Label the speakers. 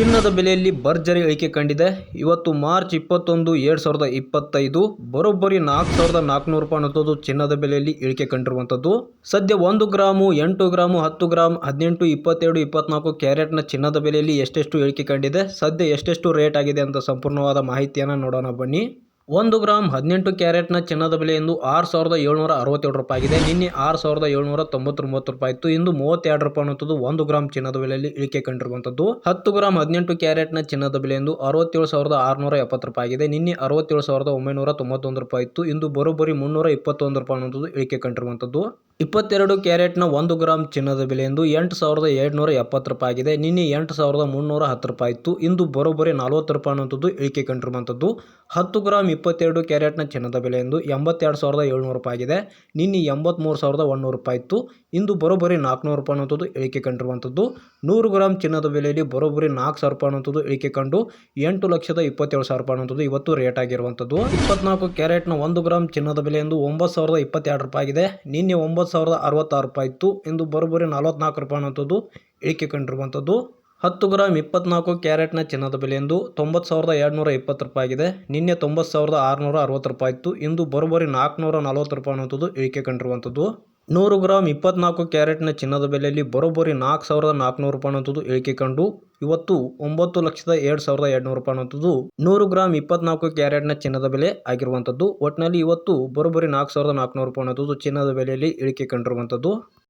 Speaker 1: ಚಿನ್ನದ ಬೆಲೆಯಲ್ಲಿ ಭರ್ಜರಿ ಇಳಿಕೆ ಕಂಡಿದೆ. ಇವತ್ತು ಮಾರ್ಚ್ 21, 2025 ಬರೋಬ್ಬರಿ 4,400 ರೂಪಾಯಿ ಅನ್ನೋದು ಚಿನ್ನದ ಬೆಲೆಯಲ್ಲಿ ಇಳಿಕೆ ಕಂಡಿರುವಂಥದ್ದು. ಸದ್ಯ 1 ಗ್ರಾಮು, 8 ಗ್ರಾಮು, 10 ಗ್ರಾಮ್, 18, 22, 24 ಕ್ಯಾರೆಟ್ನ ಚಿನ್ನದ ಬೆಲೆಯಲ್ಲಿ ಎಷ್ಟೆಷ್ಟು ಇಳಿಕೆ ಕಂಡಿದೆ, ಸದ್ಯ ಎಷ್ಟೆಷ್ಟು ರೇಟ್ ಆಗಿದೆ ಅಂತ ಸಂಪೂರ್ಣವಾದ ಮಾಹಿತಿಯನ್ನು ನೋಡೋಣ ಬನ್ನಿ. 1 ಗ್ರಾಮ್ 18 ಕ್ಯಾರೆಟ್ನ ಚಿನ್ನದ ಬೆಲೆ ಇಂದು 6,767 ರೂಪಾಯಿ ಆಗಿದೆ. ನಿನ್ನೆ 6,799 ರೂಪಾಯಿ ಇತ್ತು. ಇಂದು 32 ರೂಪಾಯಿ ಅನ್ನುವಂಥದ್ದು 1 ಗ್ರಾಮ್ ಚಿನ್ನದ ಬೆಲೆಯಲ್ಲಿ ಇಳಿಕೆ ಕಂಡಿರುವಂಥದ್ದು. 10 ಗ್ರಾಮ್ 18 ಕ್ಯಾರೆಟ್ನ ಚಿನ್ನದ ಬೆಲೆ ಇಂದು 67,670 ರೂಪಾಯಿ ಆಗಿದೆ. ನಿನ್ನೆ 67,991 ರೂಪಾಯಿ ಇತ್ತು. ಇಂದು ಬರೋಬ್ಬರಿ 321 ರೂಪಾಯಿ ಅನ್ನುವಂಥದ್ದು ಇಳಿಕೆ ಕಂಡಿರುವಂಥದ್ದು. 22 ಕ್ಯಾರೆಟ್ನ 1 ಗ್ರಾಮ್ ಚಿನ್ನದ ಬೆಲೆ ಎಂದು 8,770 ರೂಪಾಯಿ ಆಗಿದೆ. ನಿನ್ನೆ 8,310 ರೂಪಾಯಿ ಇತ್ತು. ಇಂದು ಬರೋಬ್ಬರಿ 40 ರೂಪಾಯಿ ಅನ್ನುವಂಥದ್ದು ಇಳಿಕೆ ಕಂಡಿರುವಂಥದ್ದು. 10 ಗ್ರಾಮ್ 22 ಕ್ಯಾರೆಟ್ನ ಚಿನ್ನದ ಬೆಲೆ ಎಂದು 82,700 ರೂಪಾಯಿ ಆಗಿದೆ. ನಿನ್ನೆ 83,100 ರೂಪಾಯಿ ಇತ್ತು. ಇಂದು ಬರೋಬ್ಬರಿ 400 ರೂಪಾಯಿ ಅನ್ನುವಂಥದ್ದು ಇಳಿಕೆ ಕಂಡಿರುವಂಥದ್ದು. 100 ಗ್ರಾಮ್ ಚಿನ್ನದ ಬೆಲೆಯಲ್ಲಿ ಬರೋಬ್ಬರಿ 4,000 ರೂಪಾಯಿ ಅನ್ನುವಂಥದ್ದು ಇಳಿಕೆ ಕಂಡು 8,27,000 ರೂಪಾಯಿ ಅನ್ನುವಂಥದ್ದು ಇವತ್ತು ರೇಟ್ ಆಗಿರುವಂಥದ್ದು. 24 ಕ್ಯಾರೆಟ್ನ 1 ಗ್ರಾಮ್ ಚಿನ್ನದ ಬೆಲೆ ಎಂದು 9,022 ರೂಪಾಯಿ ಆಗಿದೆ. ನಿನ್ನೆ 9,066 ರೂಪಾಯಿ ಇತ್ತು. ಇಂದು ಬರೋಬ್ಬರಿ 44 ರೂಪಾಯಿ ಅನ್ನುವಂಥದ್ದು ಇಳಿಕೆ ಕಂಡಿರುವಂಥದ್ದು. 10 ಗ್ರಾಮ್ 24 ಕ್ಯಾರೆಟ್ನ ಚಿನ್ನದ ಬೆಲೆ ಎಂದು 90,220 ರೂಪಾಯಿ ಆಗಿದೆ. ನಿನ್ನೆ 90,660 ರೂಪಾಯಿ ಇತ್ತು. ಇಂದು ಬರೋಬ್ಬರಿ 440 ರೂಪಾಯಿ ಅನ್ನುವಂಥದ್ದು ಇಳಿಕೆ ಕಂಡಿರುವಂಥದ್ದು. 100 ಗ್ರಾಮ್ 24 ಕ್ಯಾರೆಟ್ನ ಚಿನ್ನದ ಬೆಲೆಯಲ್ಲಿ ಬರೋಬ್ಬರಿ 4,400 ರೂಪಾಯಿ ಅನ್ನುವಂಥದ್ದು ಇಳಿಕೆ ಕಂಡು ಇವತ್ತು 9,02,200 ರೂಪಾಯಿ ಅನ್ನುವಂಥದ್ದು 100 ಗ್ರಾಮ್ 24 ಕ್ಯಾರೆಟ್ನ ಚಿನ್ನದ ಬೆಲೆ ಆಗಿರುವಂಥದ್ದು. ಒಟ್ಟಿನಲ್ಲಿ ಇವತ್ತು ಬರೋಬ್ಬರಿ 4,400 ರೂಪಾಯಿ ಅನ್ನುವಂಥದ್ದು ಚಿನ್ನದ ಬೆಲೆಯಲ್ಲಿ ಇಳಿಕೆ ಕಂಡಿರುವಂಥದ್ದು.